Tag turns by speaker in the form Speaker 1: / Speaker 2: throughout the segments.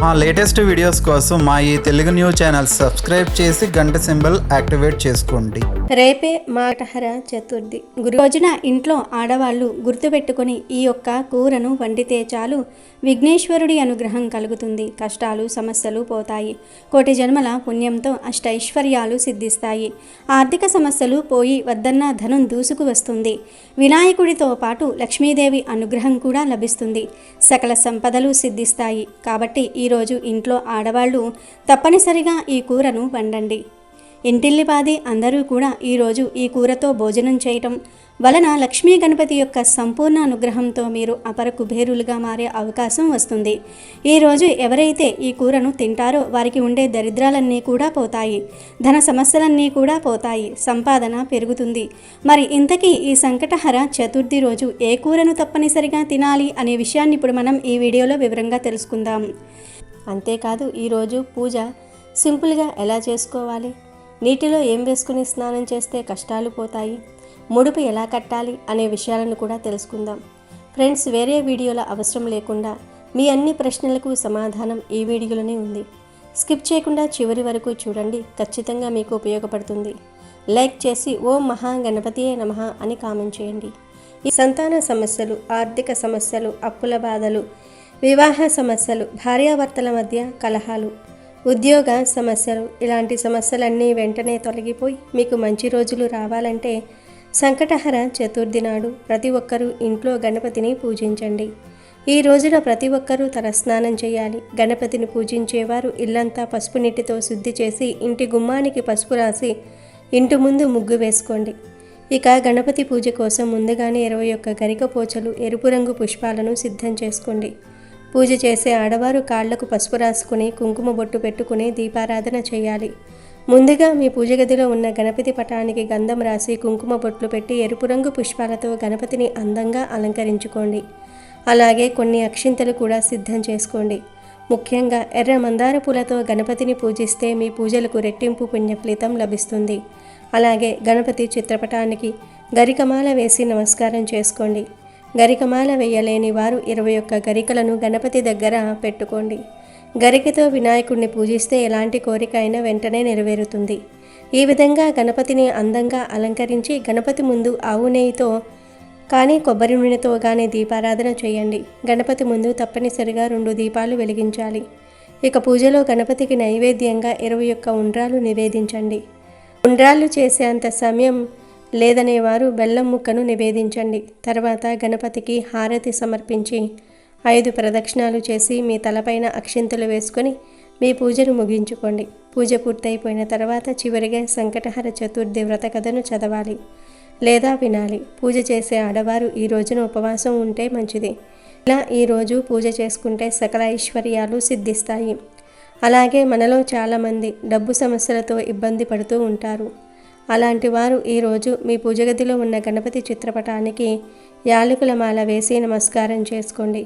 Speaker 1: మా latest videos కోసం మా ఈ తెలుగు న్యూస్ ఛానల్ సబ్స్క్రైబ్ చేసి గంట సింబల్ యాక్టివేట్ చేసుకోండి.
Speaker 2: రేపే మాటహర చతుర్థి. రోజున ఇంట్లో ఆడవాళ్ళు గుర్తుపెట్టుకొని ఈ యొక్క కూరను వండితే చాలు విఘ్నేశ్వరుడి అనుగ్రహం కలుగుతుంది. కష్టాలు సమస్యలు పోతాయి. కోటి జన్మల పుణ్యంతో అష్టైశ్వర్యాలు సిద్ధిస్తాయి. ఆర్థిక సమస్యలు పోయి వద్దన్న ధనం దూసుకు వస్తుంది. వినాయకుడితో పాటు లక్ష్మీదేవి అనుగ్రహం కూడా లభిస్తుంది. సకల సంపదలు సిద్ధిస్తాయి. కాబట్టి ఈరోజు ఇంట్లో ఆడవాళ్ళు తప్పనిసరిగా ఈ కూరను వండండి. ఇంటిల్లిపాది అందరూ కూడా ఈరోజు ఈ కూరతో భోజనం చేయటం వలన లక్ష్మీ గణపతి యొక్క సంపూర్ణ అనుగ్రహంతో మీరు అపర కుబేరులుగా మారే అవకాశం వస్తుంది. ఈరోజు ఎవరైతే ఈ కూరను తింటారో వారికి ఉండే దరిద్రాలన్నీ కూడా పోతాయి. ధన సమస్యలన్నీ కూడా పోతాయి. సంపాదన పెరుగుతుంది. మరి ఇంతకీ ఈ సంకటహర చతుర్థి రోజు ఏ కూరను తప్పనిసరిగా తినాలి అనే విషయాన్ని ఇప్పుడు మనం ఈ వీడియోలో వివరంగా తెలుసుకుందాం. అంతేకాదు ఈరోజు పూజ సింపుల్గా ఎలా చేసుకోవాలి, నీటిలో ఏం వేసుకుని స్నానం చేస్తే కష్టాలు పోతాయి, ముడుపు ఎలా కట్టాలి అనే విషయాలను కూడా తెలుసుకుందాం. ఫ్రెండ్స్, వేరే వీడియోల అవసరం లేకుండా మీ అన్ని ప్రశ్నలకు సమాధానం ఈ వీడియోలోనే ఉంది. స్కిప్ చేయకుండా చివరి వరకు చూడండి. ఖచ్చితంగా మీకు ఉపయోగపడుతుంది. లైక్ చేసి ఓం మహాగణపతియే నమః అని కామెంట్ చేయండి. ఈ సంతాన సమస్యలు, ఆర్థిక సమస్యలు, అప్పుల బాధలు, వివాహ సమస్యలు, భార్యాభర్తల మధ్య కలహాలు, ఉద్యోగ సమస్యలు, ఇలాంటి సమస్యలన్నీ వెంటనే తొలగిపోయి మీకు మంచి రోజులు రావాలంటే సంకటహర చతుర్థి నాడు ప్రతి ఒక్కరూ ఇంట్లో గణపతిని పూజించండి. ఈ రోజున ప్రతి ఒక్కరూ తలస్నానం చేయాలి. గణపతిని పూజించేవారు ఇల్లంతా పసుపు నీటితో శుద్ధి చేసి ఇంటి గుమ్మానికి పసుపు రాసి ఇంటి ముందు ముగ్గు వేసుకోండి. ఇక గణపతి పూజ కోసం ముందుగానే 21 గరిక పోచలు, ఎరుపు రంగు పుష్పాలను సిద్ధం చేసుకోండి. పూజ చేసే ఆడవారు కాళ్లకు పసుపు రాసుకుని కుంకుమ బొట్టు పెట్టుకుని దీపారాధన చేయాలి. ముందుగా మీ పూజ గదిలో ఉన్న గణపతి పటానికి గంధం రాసి కుంకుమ బొట్లు పెట్టి ఎరుపు రంగు పుష్పాలతో గణపతిని అందంగా అలంకరించుకోండి. అలాగే కొన్ని అక్షింతలు కూడా సిద్ధం చేసుకోండి. ముఖ్యంగా ఎర్ర మందార పూలతో గణపతిని పూజిస్తే మీ పూజలకు రెట్టింపు పుణ్య ఫలితం లభిస్తుంది. అలాగే గణపతి చిత్రపటానికి గరికమాల వేసి నమస్కారం చేసుకోండి. గరికమాల వేయలేని వారు 21 గరికలను గణపతి దగ్గర పెట్టుకోండి. గరికతో వినాయకుడిని పూజిస్తే ఎలాంటి కోరిక అయినా వెంటనే నెరవేరుతుంది. ఈ విధంగా గణపతిని అందంగా అలంకరించి గణపతి ముందు ఆవు నెయ్యితో కానీ కొబ్బరి నూనెతో కానీ దీపారాధన చేయండి. గణపతి ముందు తప్పనిసరిగా 2 దీపాలు వెలిగించాలి. ఇక పూజలో గణపతికి నైవేద్యంగా 21 ఉండ్రాలు నివేదించండి. ఉండ్రాళ్ళు చేసే అంత సమయం లేదనేవారు బెల్లం ముక్కను నివేదించండి. తర్వాత గణపతికి హారతి సమర్పించి 5 ప్రదక్షిణాలు చేసి మీ తలపైన అక్షింతలు వేసుకొని మీ పూజను ముగించుకోండి. పూజ పూర్తయిపోయిన తర్వాత చివరిగా సంకటహర చతుర్థి వ్రత కథను చదవాలి లేదా వినాలి. పూజ చేసే ఆడవారు ఈ రోజున ఉపవాసం ఉంటే మంచిది. ఇలా ఈరోజు పూజ చేసుకుంటే సకల ఐశ్వర్యాలు సిద్ధిస్తాయి. అలాగే మనలో చాలామంది డబ్బు సమస్యలతో ఇబ్బంది పడుతూ ఉంటారు. అలాంటి వారు ఈరోజు మీ పూజ గదిలో ఉన్న గణపతి చిత్రపటానికి యాలకుల మాల వేసి నమస్కారం చేసుకోండి.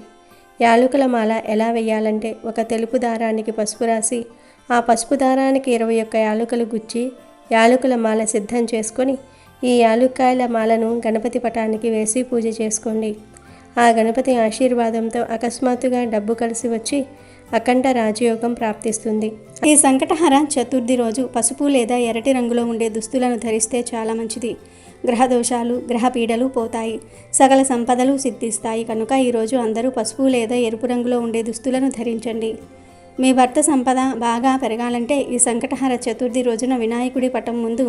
Speaker 2: యాలకుల మాల ఎలా వేయాలంటే ఒక తెలుపు దారానికి పసుపు రాసి ఆ పసుపు దారానికి 21 యాలకులు గుచ్చి యాలకుల మాల సిద్ధం చేసుకొని ఈ యాలుక్కాయల మాలను గణపతి పటానికి వేసి పూజ చేసుకోండి. ఆ గణపతి ఆశీర్వాదంతో అకస్మాత్తుగా డబ్బు కలిసి వచ్చి అఖండ రాజయోగం ప్రాప్తిస్తుంది. ఈ సంకటహర చతుర్థి రోజు పసుపు లేదా ఎర్రటి రంగులో ఉండే దుస్తులను ధరిస్తే చాలా మంచిది. గ్రహ దోషాలు, గ్రహ పీడలు పోతాయి. సకల సంపదలు సిద్ధిస్తాయి. కనుక ఈరోజు అందరూ పసుపు లేదా ఎరుపు రంగులో ఉండే దుస్తులను ధరించండి. మీ భర్త సంపద బాగా పెరగాలంటే ఈ సంకటహర చతుర్థి రోజున వినాయకుడి పటం ముందు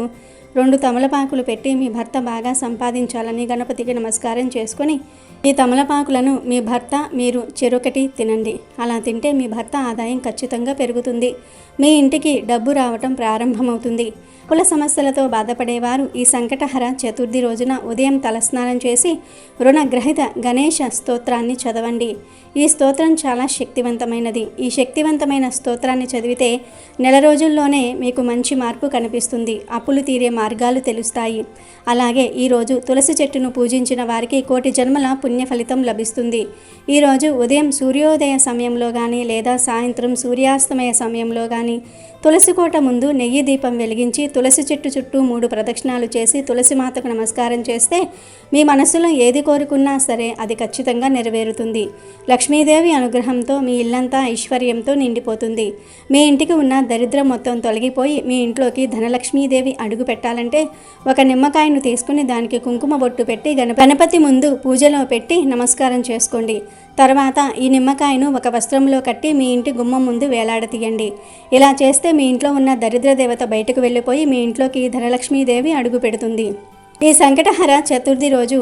Speaker 2: 2 తమలపాకులు పెట్టి మీ భర్త బాగా సంపాదించాలని గణపతికి నమస్కారం చేసుకొని ఈ తమలపాకులను మీ భర్త మీరు చెరొకటి తినండి. అలా తింటే మీ భర్త ఆదాయం ఖచ్చితంగా పెరుగుతుంది. మీ ఇంటికి డబ్బు రావటం ప్రారంభమవుతుంది. కుల సమస్యలతో బాధపడేవారు ఈ సంకటహర చతుర్థి రోజున ఉదయం తలస్నానం చేసి రుణగ్రహిత గణేష స్తోత్రాన్ని చదవండి. ఈ స్తోత్రం చాలా శక్తివంతమైనది. ఈ శక్తివంతమైన స్తోత్రాన్ని చదివితే నెల రోజుల్లోనే మీకు మంచి మార్పు కనిపిస్తుంది. అప్పులు తీరే మార్గాలు తెలుస్తాయి. అలాగే ఈరోజు తులసి చెట్టును పూజించిన వారికి కోటి జన్మల పుణ్య ఫలితం లభిస్తుంది. ఈరోజు ఉదయం సూర్యోదయ సమయంలో కానీ లేదా సాయంత్రం సూర్యాస్తమయ సమయంలో కానీ తులసి కోట ముందు నెయ్యి దీపం వెలిగించి తులసి చెట్టు చుట్టూ 3 ప్రదక్షిణాలు చేసి తులసి మాతకు నమస్కారం చేస్తే మీ మనసులో ఏది కోరుకున్నా సరే అది ఖచ్చితంగా నెరవేరుతుంది. లక్ష్మీదేవి అనుగ్రహంతో మీ ఇల్లంతా ఐశ్వర్యంతో నిండిపోతుంది. మీ ఇంటికి ఉన్న దరిద్రం మొత్తం తొలగిపోయి మీ ఇంట్లోకి ధనలక్ష్మీదేవి అడుగు పెట్టాలంటే ఒక నిమ్మకాయను తీసుకుని దానికి కుంకుమ బొట్టు పెట్టి గణపతి ముందు పూజలో పెట్టి నమస్కారం చేసుకోండి. తర్వాత ఈ నిమ్మకాయను ఒక వస్త్రంలో కట్టి మీ ఇంటి గుమ్మం ముందు వేలాడతీయండి. ఇలా చేస్తే మీ ఇంట్లో ఉన్న దరిద్ర దేవత బయటకు వెళ్ళిపోయి మీ ఇంట్లోకి ధనలక్ష్మీదేవి అడుగు పెడుతుంది. ఈ సంకటహర చతుర్థి రోజు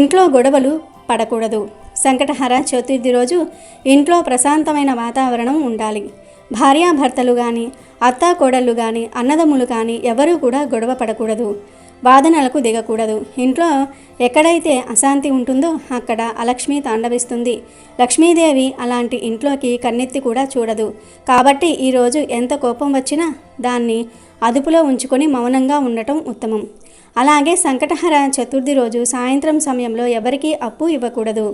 Speaker 2: ఇంట్లో గొడవలు పడకూడదు. సంకటహర చతుర్థి రోజు ఇంట్లో ప్రశాంతమైన వాతావరణం ఉండాలి. భార్యాభర్తలు కానీ అత్తా కోడళ్ళు కానీ అన్నదమ్ములు కానీ ఎవరూ కూడా గొడవ పడకూడదు. వాదనలకు దిగకూడదు. ఇంట్లో ఎక్కడైతే అశాంతి ఉంటుందో అక్కడ అలక్ష్మి తాండవిస్తుంది. లక్ష్మీదేవి అలాంటి ఇంట్లోకి కన్నెత్తి కూడా చూడదు. కాబట్టి ఈరోజు ఎంత కోపం వచ్చినా దాన్ని అదుపులో ఉంచుకొని మౌనంగా ఉండటం ఉత్తమం. అలాగే సంకటహర చతుర్థి రోజు సాయంత్రం సమయంలో ఎవరికీ అప్పు ఇవ్వకూడదు.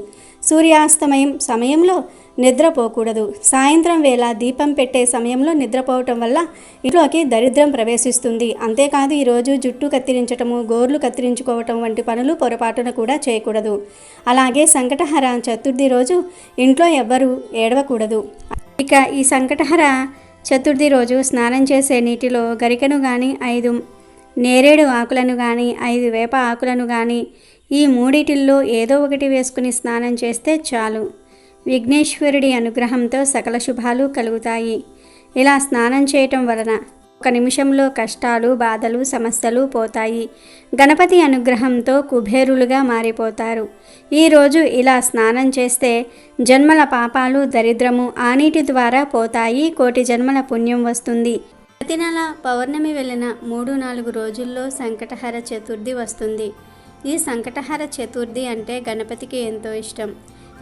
Speaker 2: సూర్యాస్తమయం సమయంలో నిద్రపోకూడదు. సాయంత్రం వేళ దీపం పెట్టే సమయంలో నిద్రపోవటం వల్ల ఇంట్లోకి దరిద్రం ప్రవేశిస్తుంది. అంతేకాదు ఈరోజు జుట్టు కత్తిరించటము, గోర్లు కత్తిరించుకోవటం వంటి పనులు పొరపాటున కూడా చేయకూడదు. అలాగే సంకటహర చతుర్థి రోజు ఇంట్లో ఎవ్వరూ ఏడవకూడదు. ఇక ఈ సంకటహర చతుర్థి రోజు స్నానం చేసే నీటిలో గరికను కానీ 5 నేరేడు ఆకులను కానీ 5 వేప ఆకులను కానీ ఈ మూడిటిల్లో ఏదో ఒకటి వేసుకుని స్నానం చేస్తే చాలు. విఘ్నేశ్వరుడి అనుగ్రహంతో సకల శుభాలు కలుగుతాయి. ఇలా స్నానం చేయటం వలన 1 నిమిషంలో కష్టాలు, బాధలు, సమస్యలు పోతాయి. గణపతి అనుగ్రహంతో కుబేరులుగా మారిపోతారు. ఈరోజు ఇలా స్నానం చేస్తే జన్మల పాపాలు, దరిద్రము ఆ నీటి ద్వారా పోతాయి. 1,000,000 జన్మల పుణ్యం వస్తుంది. ప్రతి నెల పౌర్ణమి వెళ్ళిన 3-4 రోజుల్లో సంకటహర చతుర్థి వస్తుంది. ఈ సంకటహర చతుర్థి అంటే గణపతికి ఎంతో ఇష్టం.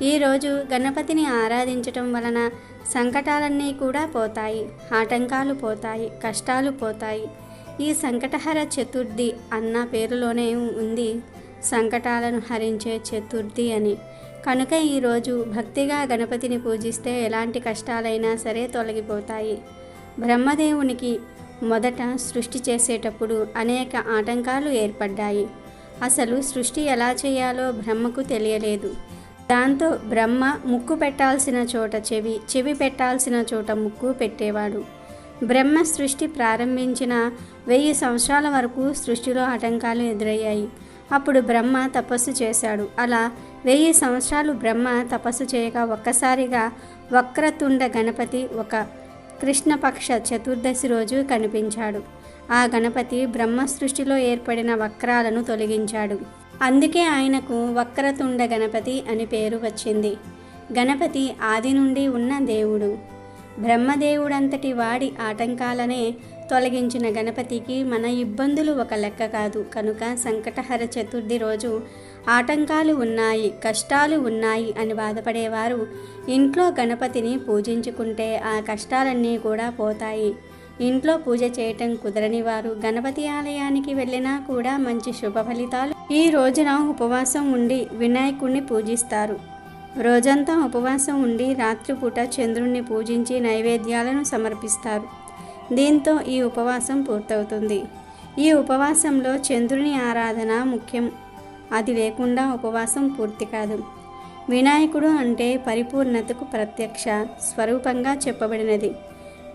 Speaker 2: ఈరోజు గణపతిని ఆరాధించటం వలన సంకటాలన్నీ కూడా పోతాయి, ఆటంకాలు పోతాయి, కష్టాలు పోతాయి. ఈ సంకటహర చతుర్థి అన్న పేరులోనే ఉంది సంకటాలను హరించే చతుర్థి అని. కనుక ఈరోజు భక్తిగా గణపతిని పూజిస్తే ఎలాంటి కష్టాలైనా సరే తొలగిపోతాయి. బ్రహ్మదేవునికి మొదట సృష్టి చేసేటప్పుడు అనేక ఆటంకాలు ఏర్పడ్డాయి. అసలు సృష్టి ఎలా చేయాలో బ్రహ్మకు తెలియలేదు. దాంతో బ్రహ్మ ముక్కు పెట్టాల్సిన చోట చెవి, చెవి పెట్టాల్సిన చోట ముక్కు పెట్టేవాడు. బ్రహ్మ సృష్టి ప్రారంభించిన 1000 సంవత్సరాల వరకు సృష్టిలో ఆటంకాలు ఎదురయ్యాయి. అప్పుడు బ్రహ్మ తపస్సు చేశాడు. అలా 1000 సంవత్సరాలు బ్రహ్మ తపస్సు చేయగా ఒక్కసారిగా వక్రతుండ గణపతి ఒక కృష్ణపక్ష చతుర్దశి రోజు కనిపించాడు. ఆ గణపతి బ్రహ్మ సృష్టిలో ఏర్పడిన వక్రాలను తొలగించాడు. అందుకే ఆయనకు వక్రతుండ గణపతి అని పేరు వచ్చింది. గణపతి ఆది నుండి ఉన్న దేవుడు. బ్రహ్మదేవుడంతటి వాడి ఆటంకాలనే తొలగించిన గణపతికి మన ఇబ్బందులు ఒక లెక్క కాదు. కనుక సంకటహర చతుర్థి రోజు ఆటంకాలు ఉన్నాయి, కష్టాలు ఉన్నాయి అని బాధపడేవారు ఇంట్లో గణపతిని పూజించుకుంటే ఆ కష్టాలన్నీ కూడా పోతాయి. ఇంట్లో పూజ చేయటం కుదరని వారు గణపతి ఆలయానికి వెళ్ళినా కూడా మంచి శుభ ఫలితాలు. ఈ రోజున ఉపవాసం ఉండి వినాయకుడిని పూజిస్తారు. రోజంతా ఉపవాసం ఉండి రాత్రిపూట చంద్రుణ్ణి పూజించి నైవేద్యాలను సమర్పిస్తారు. దీంతో ఈ ఉపవాసం పూర్తవుతుంది. ఈ ఉపవాసంలో చంద్రుని ఆరాధన ముఖ్యం. అది లేకుండా ఉపవాసం పూర్తి కాదు. వినాయకుడు అంటే పరిపూర్ణతకు ప్రత్యక్ష స్వరూపంగా చెప్పబడినది.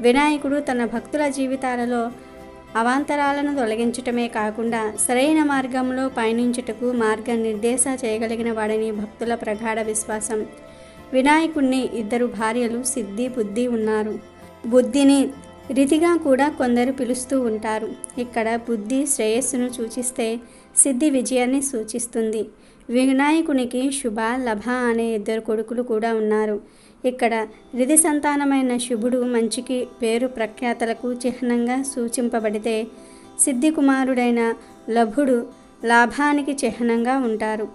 Speaker 2: వినాయకుడు తన భక్తుల జీవితాలలో అవాంతరాలను తొలగించటమే కాకుండా సరైన మార్గంలో పయనించుటకు మార్గనిర్దేశ చేయగలిగిన వాడని భక్తుల ప్రగాఢ విశ్వాసం. వినాయకుడిని 2 భార్యలు సిద్ధి, బుద్ధి ఉన్నారు. బుద్ధిని రీతిగా కూడా కొందరు పిలుస్తూ ఉంటారు. ఇక్కడ బుద్ధి శ్రేయస్సును సూచిస్తే సిద్ధి విజయాన్ని సూచిస్తుంది. వినాయకునికి శుభ, లభ అనే 2 కొడుకులు కూడా ఉన్నారు. ఇక్కడ రిధి సంతానమైన శుభుడు మంచికి పేరు ప్రఖ్యాతలకు చిహ్నంగా సూచింపబడితే సిద్ధి కుమారుడైన లభుడు లాభానికి చిహ్నంగా ఉంటారు.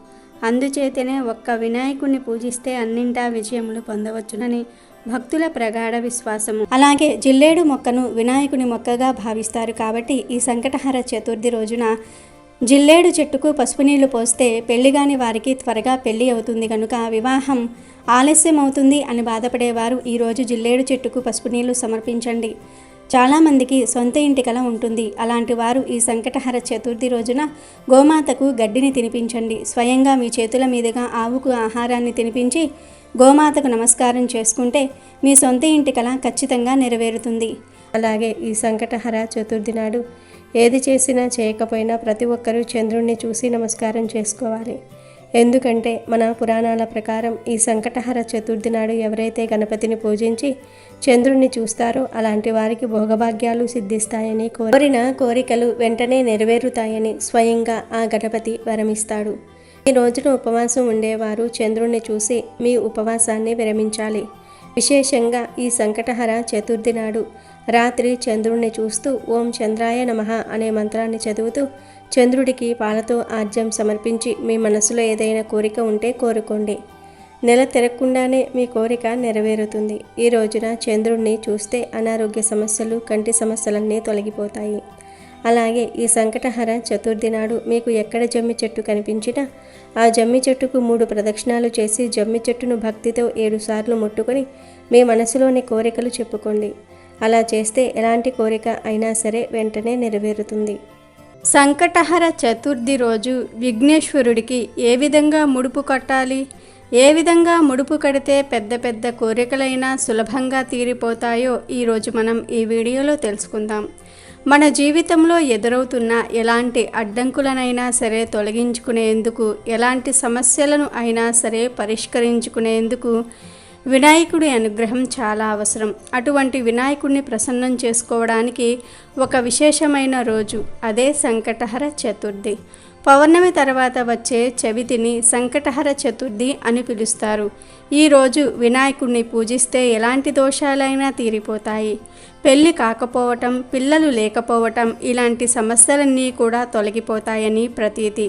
Speaker 2: అందుచేతనే ఒక్క వినాయకుడిని పూజిస్తే అన్నింటా విజయములు పొందవచ్చునని భక్తుల ప్రగాఢ విశ్వాసము. అలాగే జిల్లేడు మొక్కను వినాయకుని మొక్కగా భావిస్తారు. కాబట్టి ఈ సంకటహర చతుర్థి రోజున జిల్లేడు చెట్టుకు పసుపు నీళ్లు పోస్తే పెళ్లిగాని వారికి త్వరగా పెళ్లి అవుతుంది. కనుక వివాహం ఆలస్యం అవుతుంది అని బాధపడేవారు ఈరోజు జిల్లేడు చెట్టుకు పసుపు నీళ్లు సమర్పించండి. చాలామందికి సొంత ఇంటి కల ఉంటుంది. అలాంటి వారు ఈ సంకటహర చతుర్థి రోజున గోమాతకు గడ్డిని తినిపించండి. స్వయంగా మీ చేతుల మీదుగా ఆవుకు ఆహారాన్ని తినిపించి గోమాతకు నమస్కారం చేసుకుంటే మీ సొంత ఇంటి కల ఖచ్చితంగా నెరవేరుతుంది.
Speaker 3: అలాగే ఈ సంకటహర చతుర్థి నాడు ఏది చేసినా చేయకపోయినా ప్రతి ఒక్కరూ చంద్రుణ్ణి చూసి నమస్కారం చేసుకోవాలి. ఎందుకంటే మన పురాణాల ప్రకారం ఈ సంకటహర చతుర్థి నాడు ఎవరైతే గణపతిని పూజించి చంద్రుణ్ణి చూస్తారో అలాంటి వారికి భోగభాగ్యాలు సిద్ధిస్తాయని, కోరిన కోరికలు వెంటనే నెరవేరుతాయని స్వయంగా ఆ గణపతి వరమిస్తాడు. ఈ రోజున ఉపవాసం ఉండేవారు చంద్రుణ్ణి చూసి మీ ఉపవాసాన్ని విరమించాలి. విశేషంగా ఈ సంకటహర చతుర్థి నాడు రాత్రి చంద్రుణ్ణి చూస్తూ ఓం చంద్రాయ నమః అనే మంత్రాన్ని చదువుతూ చంద్రుడికి పాలతో ఆర్జ్యం సమర్పించి మీ మనసులో ఏదైనా కోరిక ఉంటే కోరుకోండి. నెల తిరగకుండానే మీ కోరిక నెరవేరుతుంది. ఈ రోజున చంద్రుణ్ణి చూస్తే అనారోగ్య సమస్యలు, కంటి సమస్యలన్నీ తొలగిపోతాయి. అలాగే ఈ సంకటహర చతుర్థి నాడు మీకు ఎక్కడ జమ్మి చెట్టు కనిపించినా ఆ జమ్మి చెట్టుకు 3 ప్రదక్షిణాలు చేసి జమ్మి చెట్టును భక్తితో 7 సార్లు ముట్టుకొని మీ మనసులోని కోరికలు చెప్పుకోండి. అలా చేస్తే ఎలాంటి కోరిక అయినా సరే వెంటనే నెరవేరుతుంది.
Speaker 2: సంకటహర చతుర్థి రోజు విఘ్నేశ్వరుడికి ఏ విధంగా ముడుపు కట్టాలి, ఏ విధంగా ముడుపు కడితే పెద్ద పెద్ద కోరికలైనా సులభంగా తీరిపోతాయో ఈరోజు మనం ఈ వీడియోలో తెలుసుకుందాం. మన జీవితంలో ఎదురవుతున్న ఎలాంటి అడ్డంకులనైనా సరే తొలగించుకునేందుకు, ఎలాంటి సమస్యలను అయినా సరే పరిష్కరించుకునేందుకు వినాయకుడి అనుగ్రహం చాలా అవసరం. అటువంటి వినాయకుడిని ప్రసన్నం చేసుకోవడానికి ఒక విశేషమైన రోజు, అదే సంకటహర చతుర్థి. పౌర్ణమి తర్వాత వచ్చే చవితిని సంకటహర చతుర్థి అని పిలుస్తారు. ఈరోజు వినాయకుడిని పూజిస్తే ఎలాంటి దోషాలైనా తీరిపోతాయి. పెళ్ళి కాకపోవటం, పిల్లలు లేకపోవటం ఇలాంటి సమస్యలన్నీ కూడా తొలగిపోతాయని ప్రతీతి.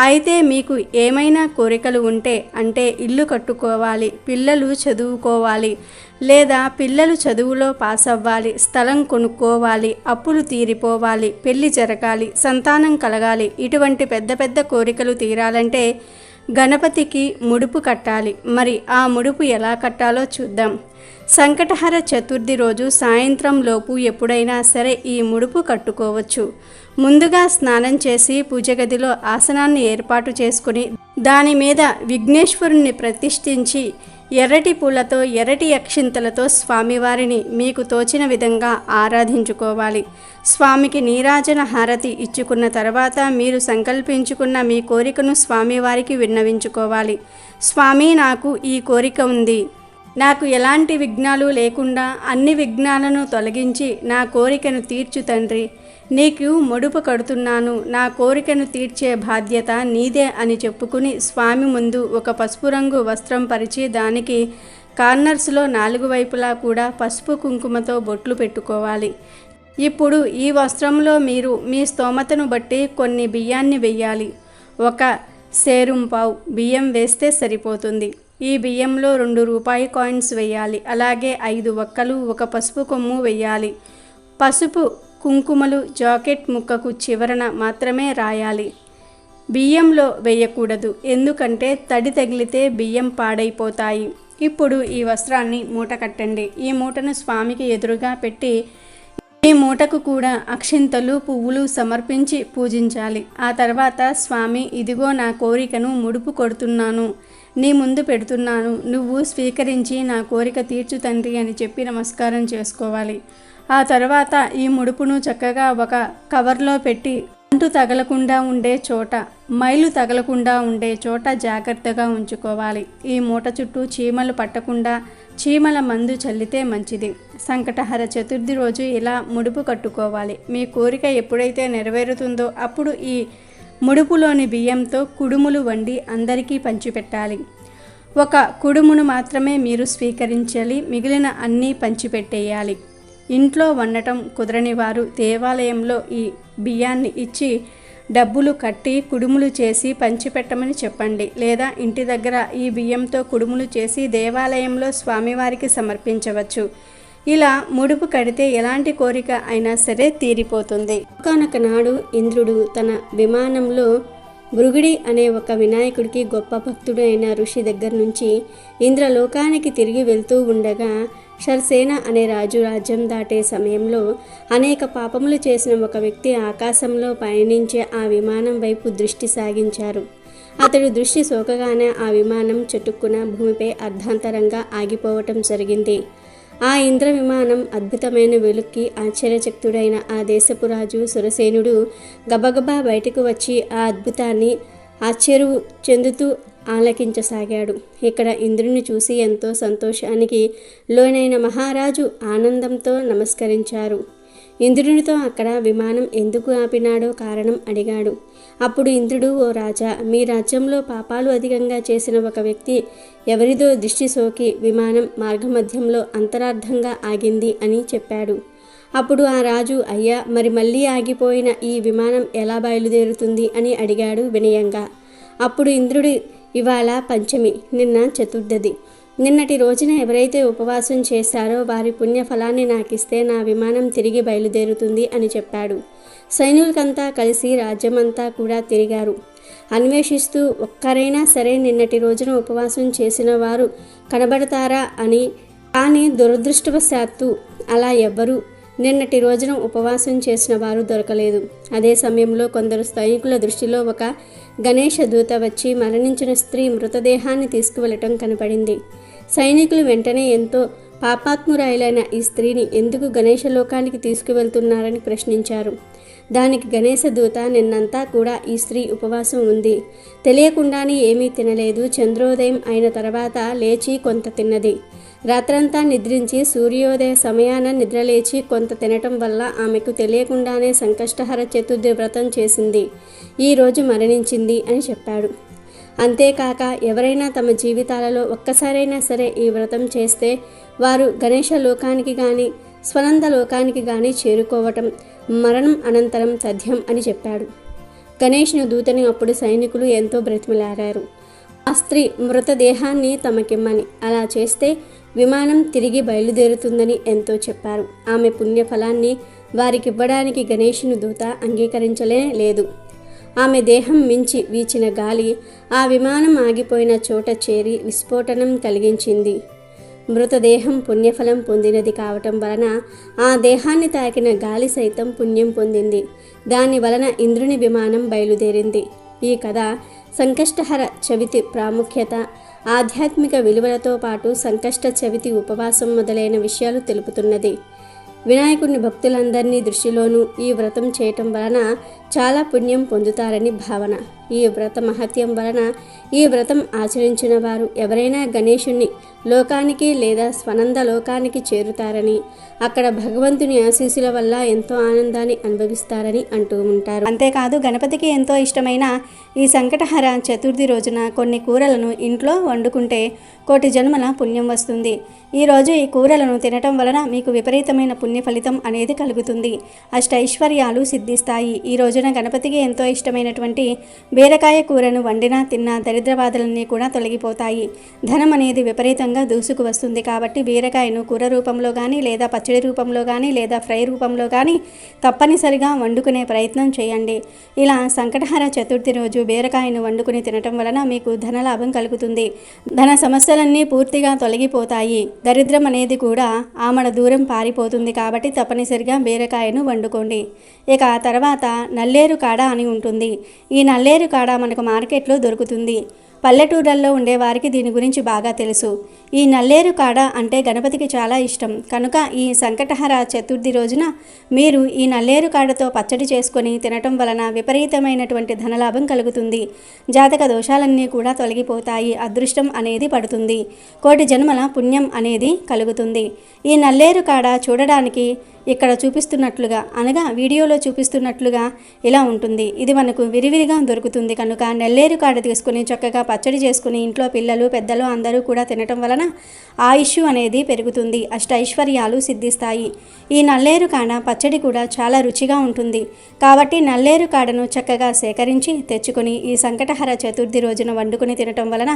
Speaker 2: అయితే మీకు ఏమైనా కోరికలు ఉంటే, అంటే ఇల్లు కట్టుకోవాలి, పిల్లలు చదువుకోవాలి, లేదా పిల్లలు చదువులో పాస్ అవ్వాలి, స్థలం కొనుక్కోవాలి, అప్పులు తీరిపోవాలి, పెళ్లి జరగాలి, సంతానం కలగాలి, ఇటువంటి పెద్ద పెద్ద కోరికలు తీరాలంటే గణపతికి ముడుపు కట్టాలి. మరి ఆ ముడుపు ఎలా కట్టాలో చూద్దాం. సంకటహర చతుర్థి రోజు సాయంత్రం లోపు ఎప్పుడైనా సరే ఈ ముడుపు కట్టుకోవచ్చు. ముందుగా స్నానం చేసి పూజ గదిలో ఆసనాన్ని ఏర్పాటు చేసుకుని దాని మీద విఘ్నేశ్వరుణ్ణి ప్రతిష్ఠించి ఎర్రటి పూలతో, ఎర్రటి అక్షింతలతో స్వామివారిని మీకు తోచిన విధంగా ఆరాధించుకోవాలి. స్వామికి నీరాజన హారతి ఇచ్చుకున్న తర్వాత మీరు సంకల్పించుకున్న మీ కోరికను స్వామివారికి విన్నవించుకోవాలి. స్వామి, నాకు ఈ కోరిక ఉంది, నాకు ఎలాంటి విఘ్నాలు లేకుండా అన్ని విఘ్నాలను తొలగించి నా కోరికను తీర్చు తండ్రి. నీకు ముడుపు కడుతున్నాను, నా కోరికను తీర్చే బాధ్యత నీదే అని చెప్పుకుని స్వామి ముందు ఒక పసుపు రంగు వస్త్రం పరిచి దానికి కార్నర్స్లో 4 వైపులా కూడా పసుపు కుంకుమతో బొట్లు పెట్టుకోవాలి. ఇప్పుడు ఈ వస్త్రంలో మీరు మీ స్తోమతను బట్టి కొన్ని బియ్యాన్ని వెయ్యాలి. 1 సేరుంపావు బియ్యం వేస్తే సరిపోతుంది. ఈ బియ్యంలో 2 రూపాయి కాయిన్స్ వేయాలి. అలాగే 5 వక్కలు, 1 పసుపు కొమ్ము వేయాలి. పసుపు కుంకుమలు జాకెట్ ముక్కకు చివరన మాత్రమే రాయాలి. బియ్యంలో వేయకూడదు, ఎందుకంటే తడి తగిలితే బియ్యం పాడైపోతాయి. ఇప్పుడు ఈ వస్త్రాన్ని మూట కట్టండి. ఈ మూటను స్వామికి ఎదురుగా పెట్టి ఈ మూటకు కూడా అక్షింతలు, పువ్వులు సమర్పించి పూజించాలి. ఆ తర్వాత స్వామి, ఇదిగో నా కోరికను ముడుపు కొడుతున్నాను, నీ ముందు పెడుతున్నాను, నువ్వు స్వీకరించి నా కోరిక తీర్చు తండ్రి అని చెప్పి నమస్కారం చేసుకోవాలి. ఆ తర్వాత ఈ ముడుపును చక్కగా ఒక కవర్లో పెట్టి అంటు తగలకుండా ఉండే చోట, మైలు తగలకుండా ఉండే చోట జాగ్రత్తగా ఉంచుకోవాలి. ఈ మూట చుట్టూ చీమలు పట్టకుండా చీమల మందు చల్లితే మంచిది. సంకటహర చతుర్థి రోజు ఇలా ముడుపు కట్టుకోవాలి. మీ కోరిక ఎప్పుడైతే నెరవేరుతుందో అప్పుడు ఈ ముడుపులోని బియ్యంతో కుడుములు వండి అందరికీ పంచిపెట్టాలి. 1 కుడుమును మాత్రమే మీరు స్వీకరించాలి, మిగిలిన అన్నీ పంచిపెట్టేయాలి. ఇంట్లో వండటం కుదరని వారు దేవాలయంలో ఈ బియ్యాన్ని ఇచ్చి డబ్బులు కట్టి కుడుములు చేసి పంచిపెట్టమని చెప్పండి. లేదా ఇంటి దగ్గర ఈ బియ్యంతో కుడుములు చేసి దేవాలయంలో స్వామివారికి సమర్పించవచ్చు. ఇలా ముడుపు కడితే ఎలాంటి కోరిక అయినా సరే తీరిపోతుంది. ఒకానొక నాడు ఇంద్రుడు తన విమానంలో భృగుడి అనే ఒక వినాయకుడికి గొప్ప భక్తుడు అయిన ఋషి దగ్గర నుంచి ఇంద్రలోకానికి తిరిగి వెళ్తూ ఉండగా షర్సేన అనే రాజు రాజ్యం దాటే సమయంలో అనేక పాపములు చేసిన ఒక వ్యక్తి ఆకాశంలో పయనించే ఆ విమానం వైపు దృష్టి సాగించారు. అతడు దృష్టి సోకగానే ఆ విమానం చటుక్కున భూమిపై అర్ధాంతరంగా ఆగిపోవటం జరిగింది. ఆ ఇంద్ర విమానం అద్భుతమైన వెలుక్కి ఆశ్చర్యచకితుడైన ఆ దేశపు రాజు సురసేనుడు గబగబా బయటకు వచ్చి ఆ అద్భుతాన్ని ఆశ్చర్యం చెందుతూ ఆలకించసాగాడు. ఇక్కడ ఇంద్రుని చూసి ఎంతో సంతోషానికి లోనైన మహారాజు ఆనందంతో నమస్కరించారు. ఇంద్రునితో అక్కడ విమానం ఎందుకు ఆపినాడో కారణం అడిగాడు. అప్పుడు ఇంద్రుడు, ఓ రాజా, మీ రాజ్యంలో పాపాలు అధికంగా చేసిన ఒక వ్యక్తి ఎవరిదో దృష్టి సోకి విమానం మార్గమధ్యంలో అంతరార్థంగా ఆగింది అని చెప్పాడు. అప్పుడు ఆ రాజు, అయ్యా, మరి మళ్ళీ ఆగిపోయిన ఈ విమానం ఎలా బయలుదేరుతుంది అని అడిగాడు వినయంగా. అప్పుడు ఇంద్రుడు, ఇవాళ పంచమి, నిన్న చతుర్థి. నిన్నటి రోజున ఎవరైతే ఉపవాసం చేశారో వారి పుణ్యఫలాన్ని నాకిస్తే నా విమానం తిరిగి బయలుదేరుతుంది అని చెప్పాడు. సైనికులంతా కలిసి రాజ్యమంతా కూడా తిరిగారు. అన్వేషిస్తూ ఒక్కరైనా సరే నిన్నటి రోజున ఉపవాసం చేసిన వారు కనబడతారా అని. కానీ దురదృష్టవశాత్తు అలా ఎవ్వరూ నిన్నటి రోజున ఉపవాసం చేసిన వారు దొరకలేదు. అదే సమయంలో కొందరు సైనికుల దృష్టిలో ఒక గణేష దూత వచ్చి మరణించిన స్త్రీ మృతదేహాన్ని తీసుకువెళ్ళటం కనపడింది. సైనికులు వెంటనే ఎంతో పాపాత్మురాయిలైన ఈ స్త్రీని ఎందుకు గణేష లోకానికి తీసుకువెళ్తున్నారని ప్రశ్నించారు. దానికి గణేశ దూత, నిన్నంతా కూడా ఈ స్త్రీ ఉపవాసం ఉంది, తెలియకుండానే ఏమీ తినలేదు, చంద్రోదయం అయిన తర్వాత లేచి కొంత తిన్నది, రాత్రంతా నిద్రించి సూర్యోదయ సమయాన నిద్రలేచి కొంత తినటం వల్ల ఆమెకు తెలియకుండానే సంకష్టహర చతుర్థి వ్రతం చేసింది, ఈరోజు మరణించింది అని చెప్పాడు. అంతేకాక ఎవరైనా తమ జీవితాలలో ఒక్కసారైనా సరే ఈ వ్రతం చేస్తే వారు గణేష లోకానికి కానీ స్వనంద లోకానికి కానీ చేరుకోవటం మరణం అనంతరం తథ్యం అని చెప్పాడు. గణేష్ను దూతని అప్పుడు సైనికులు ఎంతో బ్రతిమలాడారు ఆ స్త్రీ మృతదేహాన్ని తమకిమ్మని. అలా చేస్తే విమానం తిరిగి బయలుదేరుతుందని ఎంతో చెప్పారు. ఆమె పుణ్యఫలాన్ని వారికివ్వడానికి గణేషుని దూత అంగీకరించలే లేదు. ఆమె దేహం మించి వీచిన గాలి ఆ విమానం ఆగిపోయిన చోట చేరి విస్ఫోటనం కలిగించింది. మృతదేహం పుణ్యఫలం పొందినది కావటం వలన ఆ దేహాన్ని తాకిన గాలి సైతం పుణ్యం పొందింది. దాని వలన ఇంద్రుని విమానం బయలుదేరింది. ఈ కథ సంకష్టహర చవితి ప్రాముఖ్యత, ఆధ్యాత్మిక విలువలతో పాటు సంకష్ట చవితి ఉపవాసం మొదలైన విషయాలు తెలుపుతున్నది. వినాయకుని భక్తులందరినీ దృష్టిలోనూ ఈ వ్రతం చేయటం వలన చాలా పుణ్యం పొందుతారని భావన. ఈ వ్రత మహత్యం వలన ఈ వ్రతం ఆచరించిన వారు ఎవరైనా గణేశుని లోకానికి లేదా స్వనంద లోకానికి చేరుతారని, అక్కడ భగవంతుని ఆశీస్సుల వల్ల ఎంతో ఆనందాన్ని అనుభవిస్తారని అంటూ ఉంటారు.
Speaker 3: అంతేకాదు, గణపతికి ఎంతో ఇష్టమైన ఈ సంకటహర చతుర్థి రోజున కొన్ని కూరలను ఇంట్లో వండుకుంటే కోటి జన్మల పుణ్యం వస్తుంది. ఈరోజు ఈ కూరలను తినటం వలన మీకు విపరీతమైన పుణ్య ఫలితం అనేది కలుగుతుంది. అష్టైశ్వర్యాలు సిద్ధిస్తాయి. ఈ రోజున గణపతికి ఎంతో ఇష్టమైనటువంటి బీరకాయ కూరను వండినా తిన్నా దరిద్రబాధలన్నీ కూడా తొలగిపోతాయి. ధనం అనేది విపరీతంగా దూసుకు వస్తుంది. కాబట్టి బీరకాయను కూర రూపంలో కానీ లేదా పచ్చడి రూపంలో కానీ లేదా ఫ్రై రూపంలో కానీ తప్పనిసరిగా వండుకునే ప్రయత్నం చేయండి. ఇలా సంకటహర చతుర్థి రోజు బీరకాయను వండుకుని తినటం వలన మీకు ధనలాభం కలుగుతుంది. ధన సమస్యలన్నీ పూర్తిగా తొలగిపోతాయి. దరిద్రం అనేది కూడా ఆమడ దూరం పారిపోతుంది. కాబట్టి తప్పనిసరిగా బీరకాయను వండుకోండి. ఇక తర్వాత నల్లేరు కాడ అని ఉంటుంది. ఈ నల్లేరు కాడ మనకు మార్కెట్లో దొరుకుతుంది. పల్లెటూళ్ళల్లో ఉండేవారికి దీని గురించి బాగా తెలుసు. ఈ నల్లేరు కాడ అంటే గణపతికి చాలా ఇష్టం కనుక ఈ సంకటహర చతుర్థి రోజున మీరు ఈ నల్లేరు కాడతో పచ్చడి చేసుకొని తినటం వలన విపరీతమైనటువంటి ధనలాభం కలుగుతుంది. జాతక దోషాలన్నీ కూడా తొలగిపోతాయి. అదృష్టం అనేది పడుతుంది. కోటి జన్మల పుణ్యం అనేది కలుగుతుంది. ఈ నల్లేరు కాడ చూడడానికి ఇక్కడ చూపిస్తున్నట్లుగా అనగా వీడియోలో చూపిస్తున్నట్లుగా ఇలా ఉంటుంది. ఇది మనకు విరివిరిగా దొరుకుతుంది కనుక నల్లేరు కాడ తీసుకుని చక్కగా పచ్చడి చేసుకుని ఇంట్లో పిల్లలు పెద్దలు అందరూ కూడా తినటం వలన ఆయుష్ అనేది పెరుగుతుంది. అష్టైశ్వర్యాలు సిద్ధిస్తాయి. ఈ నల్లేరు కాడ పచ్చడి కూడా చాలా రుచిగా ఉంటుంది. కాబట్టి నల్లేరు కాడను చక్కగా సేకరించి తెచ్చుకొని ఈ సంకటహర చతుర్థి రోజున వండుకొని తినటం వలన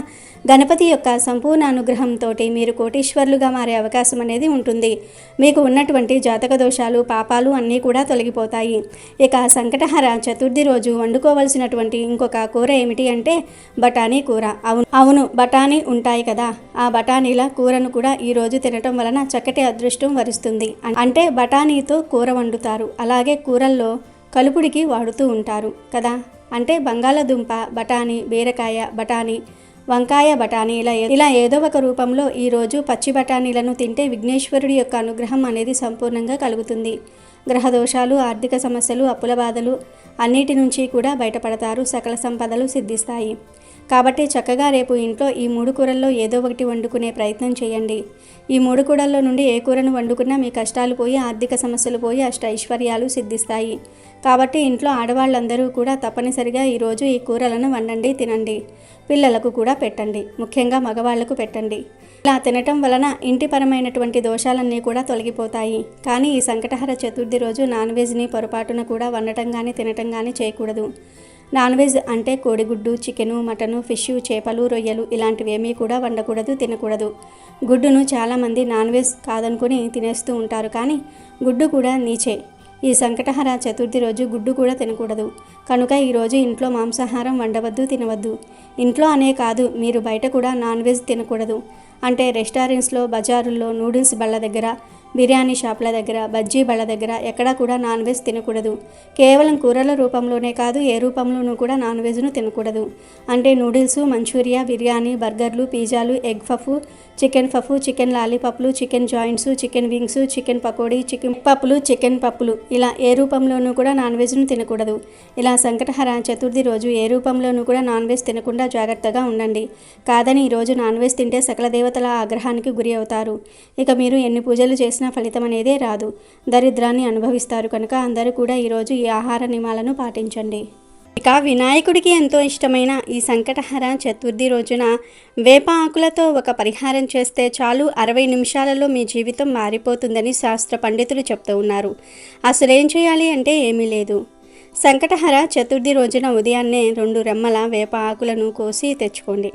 Speaker 3: గణపతి యొక్క సంపూర్ణ అనుగ్రహంతో మీరు కోటీశ్వర్లుగా మారే అవకాశం అనేది ఉంటుంది. మీకు ఉన్నటువంటి జాతక
Speaker 2: గ్రహదోషాలు పాపాలు అన్నీ కూడా తొలగిపోతాయి. ఇక సంకటహర చతుర్థి రోజు వండుకోవలసినటువంటి ఇంకొక కూర ఏమిటి అంటే బఠానీ కూర. అవును బఠానీ ఉంటాయి కదా, ఆ బఠానీల కూరను కూడా ఈరోజు తినటం వలన చక్కటి అదృష్టం వరిస్తుంది. అంటే బఠానీతో కూర వండుతారు, అలాగే కూరల్లో కలుపుడికి వాడుతూ ఉంటారు కదా. అంటే బంగాళదుంప బఠానీ, బీరకాయ బఠానీ, వంకాయ బఠానీ ఇలా ఏదో ఒక రూపంలో ఈరోజు పచ్చి బఠానీలను తింటే విఘ్నేశ్వరుడి యొక్క అనుగ్రహం అనేది సంపూర్ణంగా కలుగుతుంది. గ్రహదోషాలు, ఆర్థిక సమస్యలు, అప్పుల బాధలు అన్నిటి నుంచి కూడా బయటపడతారు. సకల సంపదలు సిద్ధిస్తాయి. కాబట్టి చక్కగా రేపు ఇంట్లో ఈ 3 కూరల్లో ఏదో ఒకటి వండుకునే ప్రయత్నం చేయండి. ఈ 3 కూరల్లో నుండి ఏ కూరను వండుకున్నా మీ కష్టాలు పోయి, ఆర్థిక సమస్యలు పోయి, ఐశ్వర్యాలు సిద్ధిస్తాయి. కాబట్టి ఇంట్లో ఆడవాళ్ళందరూ కూడా తప్పనిసరిగా ఈరోజు ఈ కూరలను వండండి, తినండి. పిల్లలకు కూడా పెట్టండి, ముఖ్యంగా మగవాళ్లకు పెట్టండి. ఇలా తినటం వలన ఇంటిపరమైనటువంటి దోషాలన్నీ కూడా తొలగిపోతాయి. కానీ ఈ సంకటహర చతుర్థి రోజు నాన్ వెజ్ని పొరపాటున కూడా వండటం కానీ తినటం కానీ చేయకూడదు. నాన్ వెజ్ అంటే కోడిగుడ్డు, చికెను, మటను, ఫిష్, చేపలు, రొయ్యలు ఇలాంటివేమీ కూడా వండకూడదు, తినకూడదు. గుడ్డును చాలామంది నాన్ వెజ్ కాదనుకుని తినేస్తూ ఉంటారు, కానీ గుడ్డు కూడా నీచే. ఈ సంకటహర చతుర్థి రోజు గుడ్డు కూడా తినకూడదు. కనుక ఈరోజు ఇంట్లో మాంసాహారం వండవద్దు, తినవద్దు. ఇంట్లో అనే కాదు, మీరు బయట కూడా నాన్ వెజ్ తినకూడదు. అంటే రెస్టారెంట్స్లో, బజారుల్లో, నూడిల్స్ బళ్ళ దగ్గర, బిర్యానీ షాపుల దగ్గర, బజ్జీ బళ్ళ దగ్గర ఎక్కడా కూడా నాన్ వెజ్ తినకూడదు. కేవలం కూరల రూపంలోనే కాదు, ఏ రూపంలోనూ కూడా నాన్ వెజ్ను తినకూడదు. అంటే నూడిల్స్, మంచూరియా, బిర్యానీ, బర్గర్లు, పిజ్జాలు, ఎగ్ పఫ్, చికెన్ లాలీపాప్లు, chicken joints, chicken wings, chicken pakodi, chicken పప్పులు, చికెన్ పప్పులు ఇలా ఏ రూపంలోనూ కూడా నాన్ వెజ్ను తినకూడదు. ఇలా సంకటహర చతుర్థి రోజు ఏ రూపంలోనూ కూడా నాన్ వెజ్ తినకుండా జాగ్రత్తగా ఉండండి. కాదని ఈరోజు నాన్ వెజ్ తింటే సకల దేవతల ఆగ్రహానికి గురి అవుతారు. ఇక మీరు ఎన్ని పూజలు చేసినా ఫలితం అనేదే రాదు, దరిద్రాన్ని అనుభవిస్తారు. కనుక అందరూ కూడా ఈరోజు ఈ ఆహార నియమాలను పాటించండి. ఇక వినాయకుడికి ఎంతో ఇష్టమైన ఈ సంకటహర చతుర్థి రోజున వేప ఆకులతో ఒక పరిహారం చేస్తే చాలు 60 నిమిషాలలో మీ జీవితం మారిపోతుందని శాస్త్ర పండితులు చెప్తూ ఉన్నారు. అసలేం చేయాలి అంటే ఏమీ లేదు. సంకటహర చతుర్థి రోజున ఉదయాన్నే 2 రెమ్మల వేప ఆకులను కోసి తెచ్చుకోండి.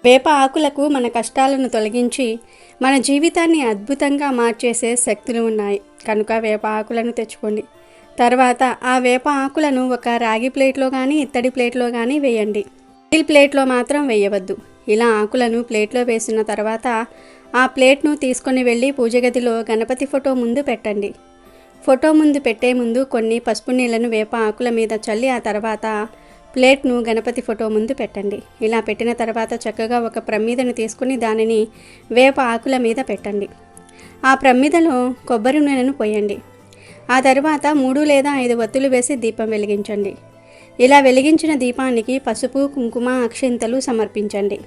Speaker 2: వేప ఆకులకు మన కష్టాలను తొలగించి మన జీవితాన్ని అద్భుతంగా మార్చేసే శక్తులు ఉన్నాయి. కనుక వేప ఆకులను తెచ్చుకోండి. తర్వాత ఆ వేప ఆకులను ఒక రాగి ప్లేట్లో కానీ, ఇత్తడి ప్లేట్లో కానీ వేయండి. స్టీల్ ప్లేట్లో మాత్రం వేయవద్దు. ఇలా ఆకులను ప్లేట్లో వేసిన తర్వాత ఆ ప్లేట్ను తీసుకొని వెళ్ళి పూజ గదిలో గణపతి ఫోటో ముందు పెట్టండి. ఫోటో ముందు పెట్టే ముందు కొన్ని పసుపు నీళ్లను వేప ఆకుల మీద చల్లి ఆ తర్వాత ప్లేట్ను గణపతి ఫోటో ముందు పెట్టండి. ఇలా పెట్టిన తర్వాత చక్కగా ఒక ప్రమిదను తీసుకుని దానిని వేప ఆకుల మీద పెట్టండి. ఆ ప్రమిదలో కొబ్బరి నూనెను పోయండి. ఆ తర్వాత 3 లేదా 5 వత్తులు వేసి దీపం వెలిగించండి. ఇలా వెలిగించిన దీపానికి పసుపు, కుంకుమ, అక్షింతలు సమర్పించండి.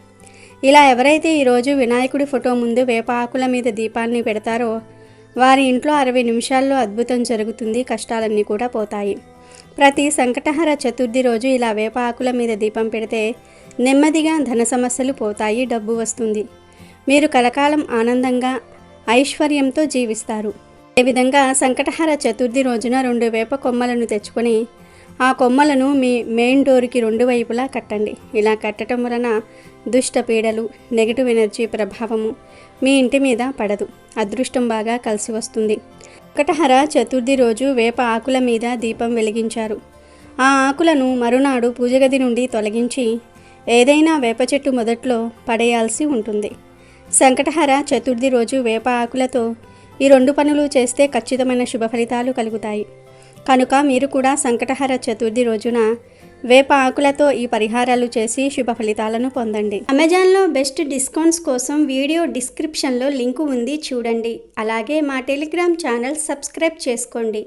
Speaker 2: ఇలా ఎవరైతే ఈరోజు వినాయకుడి ఫోటో ముందు వేప ఆకుల మీద దీపాన్ని పెడతారో వారి ఇంట్లో 60 నిమిషాల్లో అద్భుతం జరుగుతుంది, కష్టాలన్నీ కూడా పోతాయి. ప్రతి సంకటహర చతుర్థి రోజు ఇలా వేప ఆకుల మీద దీపం పెడితే నెమ్మదిగా ధన సమస్యలు పోతాయి, డబ్బు వస్తుంది. మీరు కలకాలం ఆనందంగా ఐశ్వర్యంతో జీవిస్తారు. అదేవిధంగా సంకటహర చతుర్థి రోజున 2 వేప కొమ్మలను తెచ్చుకొని ఆ కొమ్మలను మీ మెయిన్ డోర్కి 2 వైపులా కట్టండి. ఇలా కట్టడం వలన దుష్ట పీడలు, నెగిటివ్ ఎనర్జీ ప్రభావము మీ ఇంటి మీద పడదు, అదృష్టం బాగా కలిసి వస్తుంది. సంకటహర చతుర్థి రోజు వేప ఆకుల మీద దీపం వెలిగించారు. ఆ ఆకులను మరునాడు పూజగది నుండి తొలగించి ఏదైనా వేప చెట్టు మొదట్లో పడేయాల్సి ఉంటుంది. సంకటహర చతుర్థి రోజు వేప ఆకులతో ఈ 2 పనులు చేస్తే ఖచ్చితమైన శుభ ఫలితాలు కలుగుతాయి. కనుక మీరు కూడా సంకటహర చతుర్థి రోజున వేప ఆకులతో ఈ పరిహారాలు చేసి శుభ ఫలితాలను పొందండి. అమెజాన్లో బెస్ట్ డిస్కౌంట్స్ కోసం వీడియో డిస్క్రిప్షన్లో లింకు ఉంది, చూడండి. అలాగే మా టెలిగ్రామ్ ఛానల్ సబ్స్క్రైబ్ చేసుకోండి.